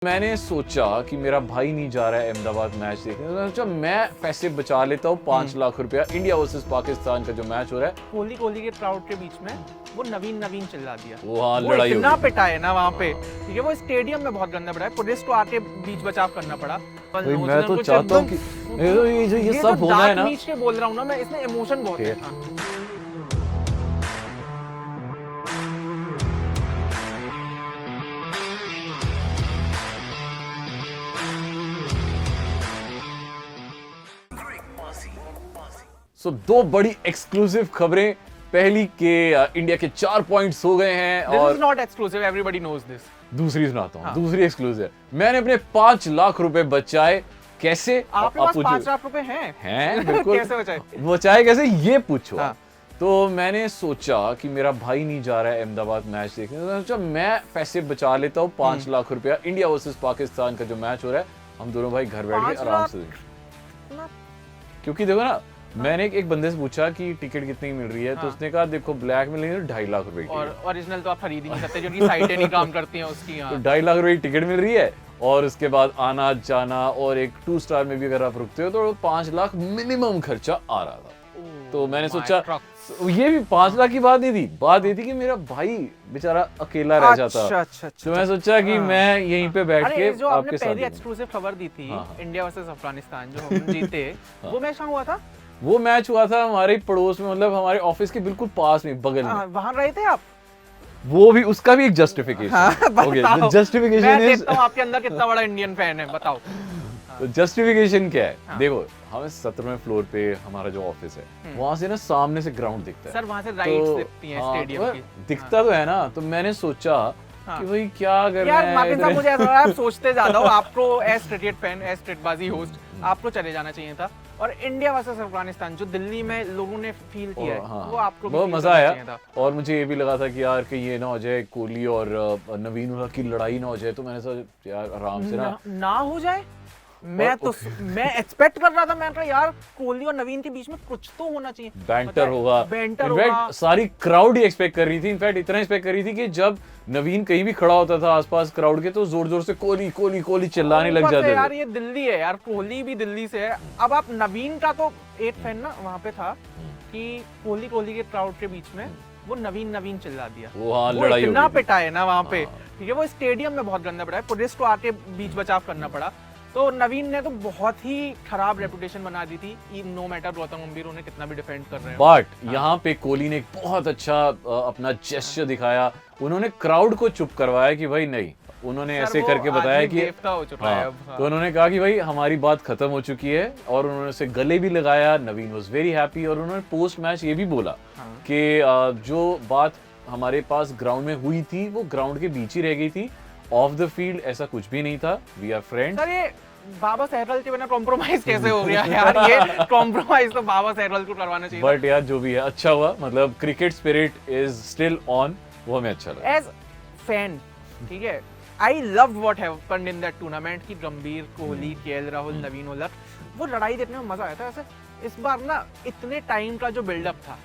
मैंने सोचा कि मेरा भाई नहीं जा रहा है अहमदाबाद मैच देखने, तो मैंने सोचा मैं पैसे बचा लेता हूँ 5 लाख रुपया। इंडिया वर्सेस पाकिस्तान का जो मैच हो रहा है, कोहली के क्राउड के बीच में वो नवीन चिल्ला दिया। वहाँ वो लड़ाई हो इतना गई। पिटा है ना वहाँ पे, ठीक है। वो स्टेडियम में बहुत गंदा पड़ा है, पुलिस को आके बीच बचाव करना पड़ा। भाई मैं तो चाहता हूँ कि ये सब होना है ना, मीच के बोल रहा हूँ ना मैं, इसमें इमोशन बहुत है। सो दो बड़ी एक्सक्लूसिव खबरें। पहली के इंडिया के 4 पॉइंट्स हो गए हैं, This और is not exclusive, everybody knows this. दूसरी सुनाता हूँ। हाँ। दूसरी एक्सक्लूसिव, मैंने अपने 5 लाख रुपए बचाए। कैसे? आपके पास 5 लाख रुपए हैं बिल्कुल। कैसे बचाए? बचाए कैसे, ये पूछो। हाँ। तो मैंने सोचा कि मेरा भाई नहीं जा रहा है अहमदाबाद मैच देखने, तो मैंने सोचा मैं पैसे बचा लेता हूँ 5 लाख रुपया। इंडिया वर्सेस पाकिस्तान का जो मैच हो रहा है, हम दोनों भाई घर बैठ के 5 आराम लाख? से देखें। क्योंकि देखो ना, मैंने एक बंदे से पूछा कि टिकट कितनी की मिल रही है, तो उसने कहा देखो ब्लैक में लेंगे तो 2.5 लाख रुपए की और टिकट। ओरिजिनल तो आप खरीद ही नहीं सकते, जो कि साइटें नहीं काम करती हैं उसकी। तो हाँ। 2.5 लाख रुपए की टिकट मिल रही है, और उसके बाद आना जाना, और एक 2 स्टार में भी अगर आप रुकते हो तो 5 लाख मिनिमम खर्चा आ रहा था। तो मैंने सोचा, ये भी 5 लाख की बात नहीं थी, बात ये थी कि मेरा भाई बेचारा अकेला रह जाता। अच्छा। तो मैं सोचा कि मैं यहीं पे बैठ के अरे जो आपने आपके साथ पहली देखूंगा। एक्सक्लूसिव खबर दी थी, हाँ। इंडिया वर्सेस अफगानिस्तान जो हम जीते, वो मैच कहाँ हुआ था? वो मैच हुआ था हमारे पड़ोस में, मतलब हमारे ऑफिस के बिल्कुल पास में, बगल में। वहां रहे थे आप? वो भी, उसका भी एक जस्टिफिकेशन। ओके, जस्टिफिकेशन मैं इज, देखता हूं आपके अंदर कितना बड़ा इंडियन फैन है, बताओ। तो जस्टिफिकेशन क्या है? हाँ। देखो, हमें 17वें फ्लोर पे हमारा जो ऑफिस है, वहां से ना सामने से ग्राउंड दिखता है। सर वहां से राइट्स दिखती हैं हाँ, स्टेडियम तो की। दिखता तो है ना। तो मैंने सोचा कि भाई क्या अगर यार मैं माकिन साहब, इधर- मुझे ऐसा लग रहा है आप सोचते ज्यादा हो। आपको एज क्रिकेट फैन, एज क्रिकेटबाजी होस्ट, आपको चले जाना चाहिए था। और इंडिया वर्सेस अफगानिस्तान जो दिल्ली में लोगों ने फील किया है, हाँ, वो आपको भी बहुत feel मजा करना आया। चाहिए था। और मुझे ये भी लगा था कि यार कि ये ना हो जाए कोहली और नवीन उल्लाह की लड़ाई ना हो जाए, तो मैंने सोचा यार आराम से ना ना हो जाए। मैं एक्सपेक्ट कर रहा था, मैं कहा यार कोहली और नवीन के बीच में कुछ तो होना चाहिए, बैंटर होगा। बैंटर होगा। इनफैक्ट सारी क्राउड ही एक्सपेक्ट कर रही थी। इनफैक्ट इतना एक्सपेक्ट कर रही थी कि जब नवीन कहीं भी खड़ा होता था आसपास क्राउड के, तो जोर जोर से कोहली कोहली कोहली चिल्लाने लग ऊपर से जाते यार थे। ये दिल्ली है यार, कोहली भी दिल्ली से है। अब आप नवीन का तो एक फैन ना वहां पे था कि कोहली के क्राउड के बीच में वो नवीन चिल्ला दिया। वहाँ वो लड़ाई हो इतना गई थी। पिटा है ना वहां पे, ठीक है। वो स्टेडियम में बहुत गंदा पड़ा है, पुलिस को आके बीच बचाव करना पड़ा। तो नवीन ने तो बहुत ही खराब रेपुटेशन बना दी थी, नो मैटर गौतम गंभीर उन्हें कितना भी डिफेंड कर रहे हो। बट यहाँ पे कोहली ने एक बहुत अच्छा अपना जेस्चर दिखाया। उन्होंने क्राउड को चुप करवाया कि भाई नहीं, उन्होंने सर, ऐसे वो करके बताया आदमी कि देवता हो चुका है हाँ, अब। हाँ। तो उन्होंने कहा कि भाई हमारी बात खत्म हो चुकी है, और उन्होंने उसे गले भी लगाया। नवीन वाज वेरी हैप्पी, और उन्होंने पोस्ट मैच ये भी बोला कि जो बात हमारे पास ग्राउंड में हुई थी वो ग्राउंड के बीच ही रह गई थी, ऑफ द फील्ड ऐसा कुछ भी नहीं था, वी आर फ्रेंड्स। सर ये बाबा सहरल के बिना कॉम्प्रोमाइज कैसे हो गया यार? ये कॉम्प्रोमाइज तो बाबा सहरल को करवाना चाहिए। बट यार जो भी है अच्छा हुआ, मतलब cricket spirit is still on, वो हमें अच्छा लगा। एज फैन, ठीक है, I love what happened in that tournament की गंभीर, कोहली, केएल राहुल, नवीन उल्लाह, वो लड़ाई देखने में मजा आया था। ऐसे इस बार ना इतने टाइम का जो बिल्डअप था,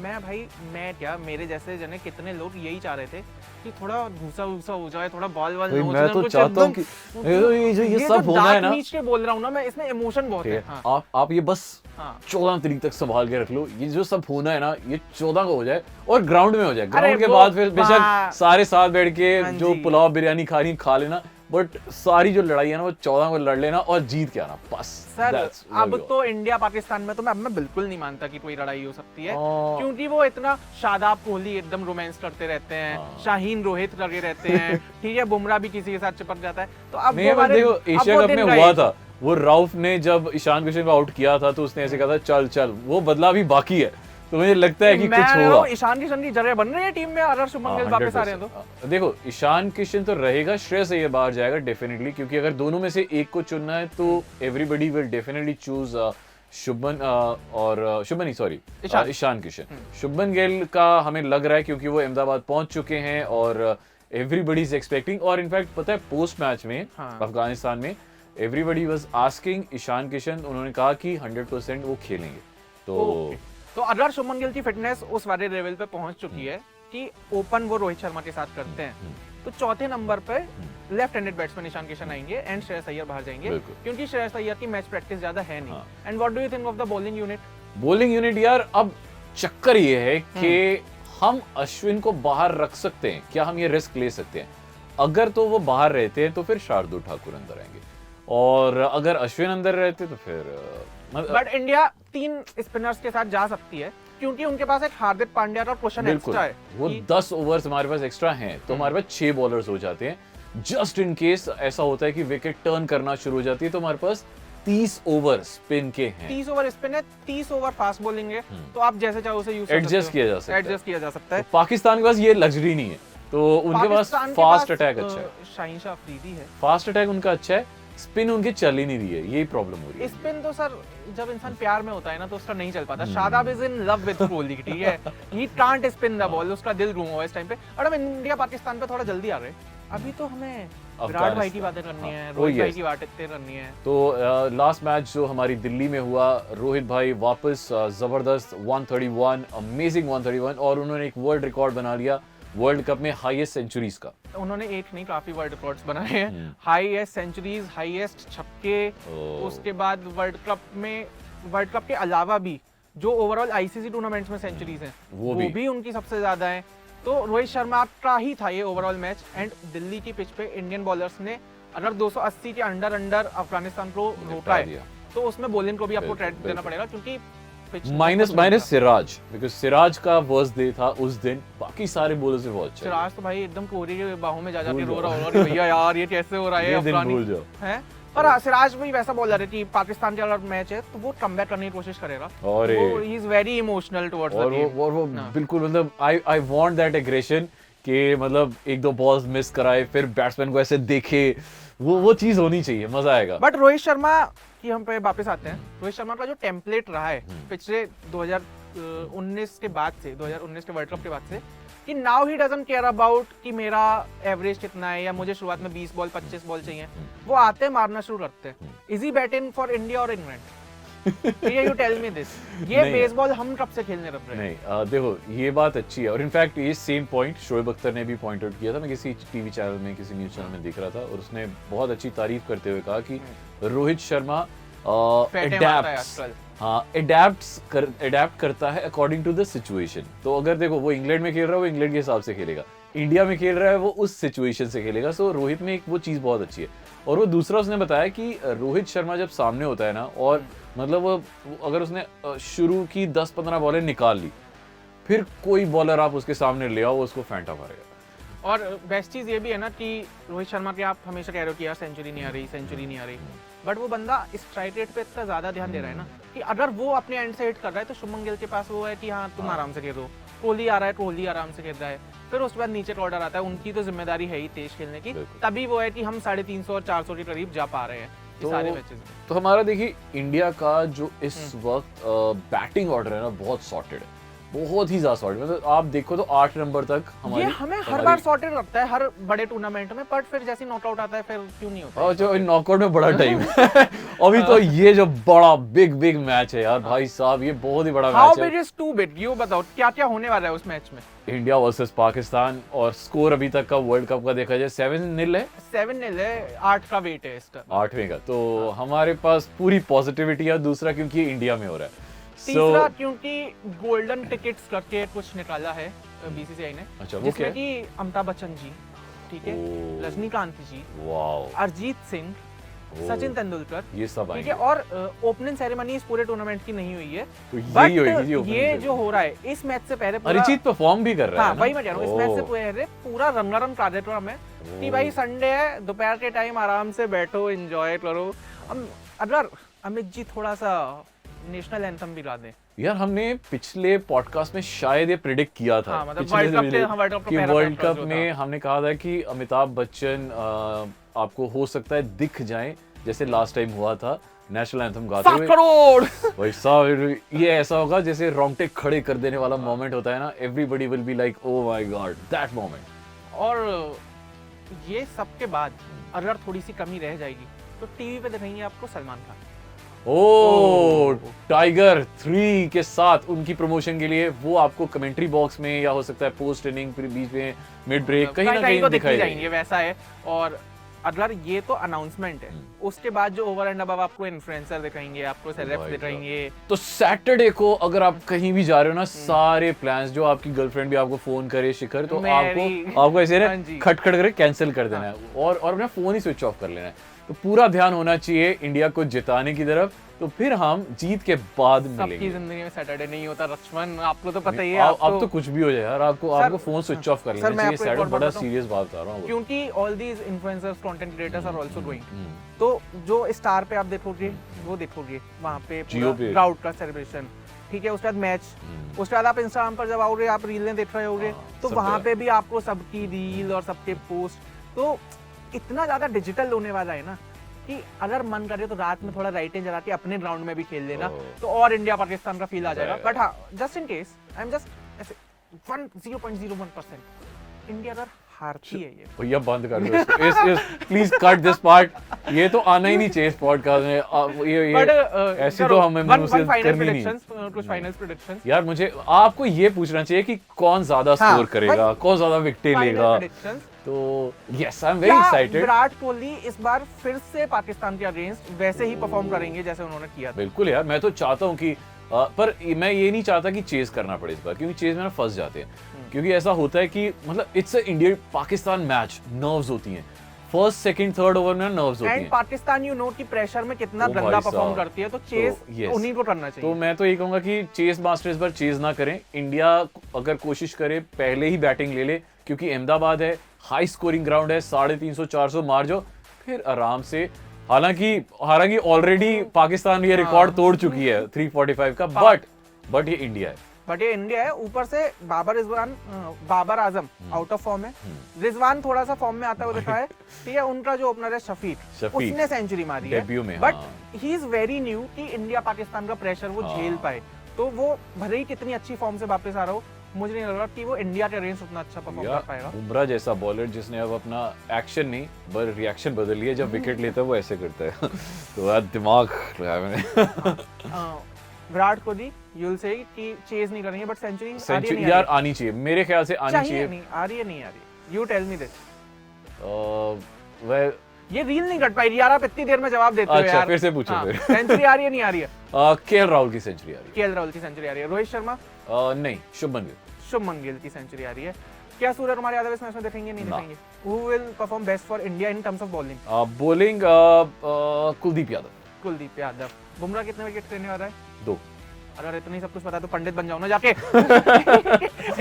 मैं क्या, मेरे जैसे जने कितने लोग यही चाह रहे थे कि थोड़ा घूसा हो जाए, थोड़ा बॉल भाई मैं तो चाहता हूँ कि ये सब होना है ना, नीच के बोल रहा हूँ ना मैं, इसमें इमोशन बहुत है। हाँ। आप ये बस 14 तारीख तक संभाल के रख लो। ये जो सब होना है ना, ये 14 को हो जाए, और ग्राउंड में हो जाए। ग्राउंड के बाद फिर बेशक सारे साथ बैठ के जो पुलाव बिरयानी खा लेना, बट सारी जो लड़ाई है ना वो 14 को लड़ लेना और जीत के आना, बस। सर अब तो इंडिया पाकिस्तान में तो मैं बिल्कुल नहीं मानता कि कोई लड़ाई हो सकती है, क्योंकि वो इतना शादाब कोहली एकदम रोमांस करते रहते हैं, शाहीन रोहित लगे रहते हैं, ठीक है, बुमराह भी किसी के साथ चिपक जाता है। तो अब देखो एशिया कप में हुआ था, वो राउफ ने जब ईशान किशन को आउट किया था, तो उसने ऐसे कहा था चल, वो बदला भी बाकी है। तो मुझे लगता है कि कुछ होगा। ईशान किशन की जगह बन रही है टीम में, अगर शुभमन गिल वापस आ रहे हैं तो देखो ईशान किशन तो रहेगा, श्रेयस अय्यर बाहर जाएगा डेफिनेटली, क्योंकि अगर दोनों में से एक को चुनना है तो everybody will definitely choose Ishan Kishan. Shubman Gill का हमें लग रहा है क्योंकि वो अहमदाबाद पहुंच चुके हैं, और एवरीबॉडी इज एक्सपेक्टिंग। और इनफैक्ट पता है पोस्ट मैच में अफगानिस्तान में everybody was asking Ishan Kishan, उन्होंने कहा कि 100% वो खेलेंगे। तो अगर शुभमन गिल की फिटनेस उस वाले लेवल पे पहुंच चुकी है कि ओपन वो रोहित शर्मा के साथ करते हैं, तो चौथे नंबर पे left handed batsman Ishan Kishan आएंगे एंड श्रेयस अय्यर बाहर जाएंगे, बिल्कुल। क्योंकि श्रेयस अय्यर की मैच प्रैक्टिस ज्यादा है नहीं। हाँ। And what do you think of the bowling unit? Bowling unit यार, अब चक्कर ये है कि हम अश्विन को बाहर रख सकते हैं क्या? हम ये रिस्क ले सकते हैं? अगर तो वो बाहर रहते हैं तो फिर शार्दुल ठाकुर अंदर आएंगे, और अगर अश्विन अंदर रहते तो फिर बट इंडिया 3 स्पिनर्स के साथ जा सकती है, क्योंकि उनके पास एक हार्दिक पांड्या और क्वेश्चन बिल्कुल एक्स्ट्रा है। वो 10 ओवर्स हमारे पास एक्स्ट्रा हैं, तो हमारे पास 6 बॉलर्स हो जाते हैं। जस्ट इन केस ऐसा होता है कि विकेट टर्न करना शुरू हो जाती है, तो हमारे पास 30 ओवर स्पिन के हैं। 30 ओवर स्पिन है, 30 ओवर फास्ट बॉलिंग है, तो आप जैसे चाहो उसे यूज एडजस्ट किया जा सकता है। एडजस्ट किया जा सकता है। तो पाकिस्तान के पास ये लग्जरी नहीं है, तो उनके पास फास्ट अटैक अच्छा है। शाहीन शाह अफरीदी है, फास्ट अटैक उनका अच्छा है, स्पिन उनकी चल ही नहीं रही है, यही प्रॉब्लम हो रही है। स्पिन तो सर जब इंसान प्यार में होता है ना तो उसका नहीं चल पाता। Shadab is in love with Kohli, ठीक है, he can't spin the ball, उसका दिल गुम हुआ इस टाइम पे। और हम इंडिया पाकिस्तान पे थोड़ा जल्दी आ रहे हैं, अभी तो हमें विराट भाई की बातें करनी है, रोहित भाई की बातें करनी है। तो लास्ट मैच जो हमारी दिल्ली में हुआ, रोहित भाई वापस जबरदस्त 131, अमेजिंग 131, और उन्होंने एक वर्ल्ड रिकॉर्ड बना लिया वर्ल्ड कप में हाईएस्ट सेंचुरीज का। उन्होंने एक नहीं, काफी वर्ल्ड रिकॉर्ड्स बनाए हैं, हाईएस्ट सेंचुरीज, हाईएस्ट छक्के। उसके बाद वर्ल्ड कप के अलावा भी जो ओवरऑल आईसीसी टूर्नामेंट्स में सेंचुरीज हैं वो भी उनकी सबसे ज्यादा है। तो रोहित शर्मा का ही था ये ओवरऑल मैच। एंड दिल्ली की पिच पे इंडियन बॉलर्स ने अगर 280 के अंडर अफगानिस्तान को रोका है, तो उसमें बॉलिंग को भी आपको क्रेडिट देना पड़ेगा, क्योंकि माइनस सिराज, बिकॉज़ सिराज का वर्स्ट डे था उस दिन, बाकी सारे बॉलर्स ने बहुत अच्छा। सिराज तो भाई एकदम कोहली के बाहों में जा जाके रो रहा होगा, भैया यार ये कैसे हो रहा है, अफगानी है। पर हाँ, सिराज भी वैसा बॉलर है कि पाकिस्तान के अगर मैच है तो वो कमबैक करने की कोशिश करेगा, और he is very emotional towards the game. और वो बिल्कुल, मतलब आई वांट दैट एग्रेशन कि मतलब 1-2 बॉल्स मिस कराए, फिर बैट्समैन को ऐसे देखे, वो चीज होनी चाहिए, मजा आएगा। बट रोहित शर्मा की हम पे वापस आते हैं। रोहित शर्मा का जो टेम्पलेट रहा है पिछले 2019 के बाद से, 2019 के वर्ल्ड कप के बाद से, कि now he doesn't care about कि मेरा एवरेज कितना है या मुझे शुरुआत में 20 बॉल 25 बॉल चाहिए, वो आते हैं मारना शुरू करते हैं। Is he batting for India और England? You tell me this, ये बेसबॉल हम कब से खेलने लग रहे हैं? नहीं, देखो ये बात अच्छी है, और इनफैक्ट ये सेम पॉइंट शोएब अख्तर ने भी पॉइंट आउट किया था। मैं किसी टीवी चैनल में, किसी न्यूज चैनल में देख रहा था, और उसने बहुत अच्छी तारीफ करते हुए कहा कि रोहित शर्मा एडेप्ट करता है अकॉर्डिंग टू द सिचुएशन। तो अगर देखो वो इंग्लैंड में खेल रहा है, वो इंग्लैंड के हिसाब से खेलेगा, इंडिया में खेल रहा है वो उस सिचुएशन से खेलेगा। सो रोहित में एक वो चीज़ बहुत अच्छी है। और वो दूसरा उसने बताया कि रोहित शर्मा जब सामने होता है ना, और मतलब अगर उसने शुरू की 10-15 बॉलें निकाल ली, फिर कोई बॉलर आप उसके सामने ले आओ, वो उसको फेंटा मारेगा। और बेस्ट चीज़ ये भी है ना कि रोहित शर्मा के आप हमेशा कह रहे हो कि यार सेंचुरी नहीं आ रही, बट वो बंदा स्ट्राइक रेट पे इतना ज़्यादा ध्यान दे रहा है ना कि अगर वो अपने एंड से हिट कर रहा है तो शुभमन गिल के पास वो है कि हाँ तुम आराम से खेल दो। कोहली आ रहा है, कोहली आराम से खेल रहा है, फिर उसके बाद नीचे का ऑर्डर आता है, उनकी तो जिम्मेदारी है ही तेज खेलने की, तभी वो है कि हम 350 और 400 के करीब जा पा रहे हैं सारे मैचेस में। तो हमारा देखिए इंडिया का जो इस वक्त बैटिंग ऑर्डर है ना, बहुत सॉर्टेड है, बहुत ही ज्यादा सॉर्टेड। मतलब आप देखो तो 8 नंबर तक ये हमें हर बार सॉर्टेड लगता है हर बड़े टूर्नामेंट में, बट फिर जैसे नॉकआउट आता है फिर क्यों नहीं होता? और जो नॉकआउट में बड़ा टाइम है अभी तो ये जो बड़ा बिग मैच है यार भाई साहब, ये बहुत ही बड़ा मैच है। How big is too big? You बताओ क्या होने वाला है उस मैच में? इंडिया वर्सेस पाकिस्तान, और स्कोर अभी तक का वर्ल्ड कप का देखा जाए 7-0 है। 7-0 है, 8 का वेट है इसका, 8वें का। तो हमारे पास पूरी पॉजिटिविटी है। दूसरा क्योंकि इंडिया में हो रहा है, तीसरा क्योंकि गोल्डन टिकट्स करके कुछ निकाला है बीसीसीआई ने। अच्छा, वो जिसमें कि अमिताभ बच्चन जी, ठीक है, रजनीकांत जी, अरिजीत सिंह, सचिन तेंदुलकर, ये सब ठीक है, और ओपनिंग सेरेमनी इस पूरे टूर्नामेंट की नहीं हुई है, तो यही होगी ये जो हो रहा है इस मैच से पहले अरिजीत परफॉर्म भी कर रहा है। हाँ, वही मैं कह रहा हूँ, इस मैच से पहले पूरा रंगारंग कार्यक्रम है कि भाई संडे है, दोपहर के टाइम आराम से बैठो, एंजॉय करो। अगर अमित जी थोड़ा सा नेशनल एंथम भी गा दें। यार हमने पिछले पॉडकास्ट में शायद ये प्रेडिक्ट किया था, हाँ, मतलब वर्ल्ड कप में हमने कहा था कि अमिताभ बच्चन आपको हो सकता है दिख जाए, जैसे लास्ट टाइम हुआ था नेशनल एंथम गाते हुए। 7 करोड़ भाई साहब, ये ऐसा होगा जैसे रोंगटे खड़े कर देने वाला मोमेंट होता है ना, everybody will be like oh my God, that moment. और ये सब के बाद अगर थोड़ी सी कमी रह जाएगी तो टीवी पे दिखाएंगे आपको सलमान खान। टाइगर 3 के साथ उनकी प्रमोशन के लिए वो आपको कमेंट्री बॉक्स में, या हो सकता है पोस्ट इनिंग बीच में, मिड ब्रेक, कहीं ना कहीं दिखाई जाएंगे, वैसा है। और अगर ये तो अनाउंसमेंट है, उसके बाद जो ओवर एंड अबव आपको इन्फ्लुएंसर दिखाएंगे, आपको सेलेब्स दिखाएंगे। तो सैटरडे को अगर आप कहीं भी जा रहे हो ना, सारे प्लान्स, जो आपकी गर्लफ्रेंड भी आपको फोन करे शिखर, तो आपको ऐसे ना खटखट करे कैंसिल कर देना है और अपना फोन ही स्विच ऑफ कर लेना है। तो पूरा ध्यान होना चाहिए इंडिया को जिताने की तरफ, तो फिर हम जीत के बाद मिलेंगे। सबकी जिंदगी में सैटरडे नहीं होता लक्ष्मण, आपको तो पता ही है। अब तो कुछ भी हो जाए यार, आपको फोन स्विच ऑफ कर लेना चाहिए। सैटरडे बड़ा सीरियस बात बता रहा हूँ, क्योंकि all these influencers, content creators are also going. तो जो स्टार पे आप देखोगे, वो देखोगे वहाँ पे क्राउड का सेलिब्रेशन, ठीक है, उसके बाद मैच, उसके बाद आप इंस्टाग्राम पर जब आओगे, आप रीलें देख रहे होगे, तो वहाँ पे भी आपको सबकी रील और सबके पोस्ट, तो इतना ज्यादा डिजिटल होने वाला है ना कि अगर मन करे तो रात में थोड़ा लाइटें जला के अपने ग्राउंड में भी खेल लेना, तो और इंडिया पाकिस्तान का फील आ जाएगा। बट हाँ, just in case, I am just ऐसे 0.01% इंडिया अगर हारती है, ये भैया बंद कर दो इसको, प्लीज कट दिस पार्ट, ये तो आना ही नहीं चाहिए इस पॉडकास्ट में। ये ऐसे तो हमें मुंह से करनी नहीं। कुछ फाइनल प्रेडिक्शंस यार, मुझे आपको ये पूछना चाहिए कि कौन ज्यादा स्कोर करेगा, कौन ज्यादा विकेट लेगा। तो yes, I am very excited. Virat Kohli इस बार फिर से पाकिस्तान के अगेंस्ट वैसे ही परफॉर्म करेंगे जैसे उन्होंने किया था। बिल्कुल यार, मैं तो चाहता हूँ कि पर मैं ये नहीं चाहता कि चेज करना पड़े इस बार, क्योंकि चेज में ना फंस जाते हैं। क्योंकि ऐसा होता है कि मतलब it's India Pakistan match, nerves होती हैं फर्स्ट सेकंड थर्ड ओवर में, नर्व्स होती हैं। एंड पाकिस्तान यू नो कि प्रेशर में कितना गंदा परफॉर्म करती है, तो चेज उन्हीं को करना चाहिए। तो मैं तो ये कहूंगा कि चेज मास्टर इस बार चेज ना करें। इंडिया अगर कोशिश करे पहले ही बैटिंग ले ले, क्योंकि अहमदाबाद है, हाई स्कोरिंग ग्राउंड है, 350-400 मार जाओ, फिर आराम से। हालांकि ऑलरेडी पाकिस्तान ये रिकॉर्ड तोड़ चुकी है 345 का, बट ये इंडिया है। ऊपर से Babar Azam out of form है, रिजवान थोड़ा सा फॉर्म में आता हुआ दिखा है, ठीक है। उनका जो ओपनर है शफीक, उसने सेंचुरी मारी है, but he is very new कि इंडिया पाकिस्तान का प्रेशर वो झेल पाए। तो वो भले ही कितनी अच्छी फॉर्म से वापस आ रहा हो, मुझे नहीं लग रहा कि वो इंडिया के अगेंस्ट उतना अच्छा परफॉर्म कर पाएगा। बुमराह जैसा बॉलर जिसने अब अपना एक्शन नहीं पर रिएक्शन बदल लिया, जब विकेट लेता है वो ऐसे करता है तो यार दिमाग लगाया मैंने। Virat Kohli you will say कि चेज नहीं करेंगे, बट सेंचुरी यार आनी चाहिए, मेरे ख्याल से आनी चाहिए। नहीं आ रही है, you tell me this. Well, ये रील नहीं कट पाई यार, आप इतनी देर में जवाब देते हो यार। अच्छा, फिर से पूछो। फिर सेंचुरी आ रही है, नहीं आ रही है? केएल राहुल की सेंचुरी आ रही है। केएल राहुल की सेंचुरी आ रही है। रोहित शर्मा? नहीं, शुभमन गिल की सेंचुरी आ रही है। क्या सूर्यकुमार यादव इस मैच में देखेंगे, नहीं देखेंगे? Who will perform best for India in terms of bowling? Bowling Kuldeep Yadav. Bumrah कितने विकेट लेने वाला है? 2। अगर इतना ही सब कुछ पता है तो पंडित बन जाओ ना जाके।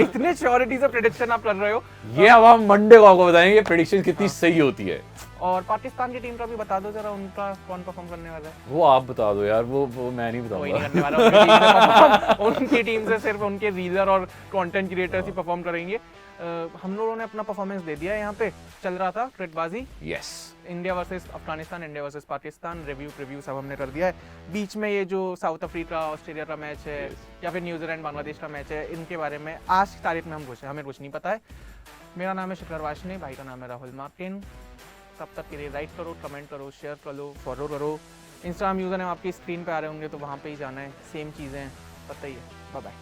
इतने श्योरिटी से प्रेडिक्शन आप कर रहे हो। ये अब हम मंडे को आपको बताएंगे प्रेडिक्शन कितनी सही होती है। और पाकिस्तान की टीम का भी बता दो जरा, उनका कौन परफॉर्म करने वाला है? वो आप बता दो यार, वो मैं नहीं बताऊंगा। कोई नहीं करने वाला उनकी टीम से सिर्फ उनके रीलर और कंटेंट क्रिएटर्स ही परफॉर्म करेंगे। हम लोगों ने अपना परफॉर्मेंस दे दिया है। यहाँ पे चल रहा था क्रिकेटबाजी। Yes, India versus Afghanistan, India versus Pakistan, review सब हमने कर दिया है। बीच में ये जो साउथ अफ्रीका ऑस्ट्रेलिया का मैच है, या फिर न्यूजीलैंड बांग्लादेश का मैच है, इनके बारे में आज की तारीख में हमें कुछ नहीं पता है। मेरा नाम है शिखर वाशनी, भाई का नाम है राहुल मार्टिन। तब तक के लिए लाइक करो, कमेंट करो, शेयर करो, फॉलो करो। इंस्टाग्राम यूजर नेम आपकी स्क्रीन पे आ रहे होंगे, तो वहाँ पे ही जाना है। सेम चीज़ें हैं, पता ही है। Bye bye.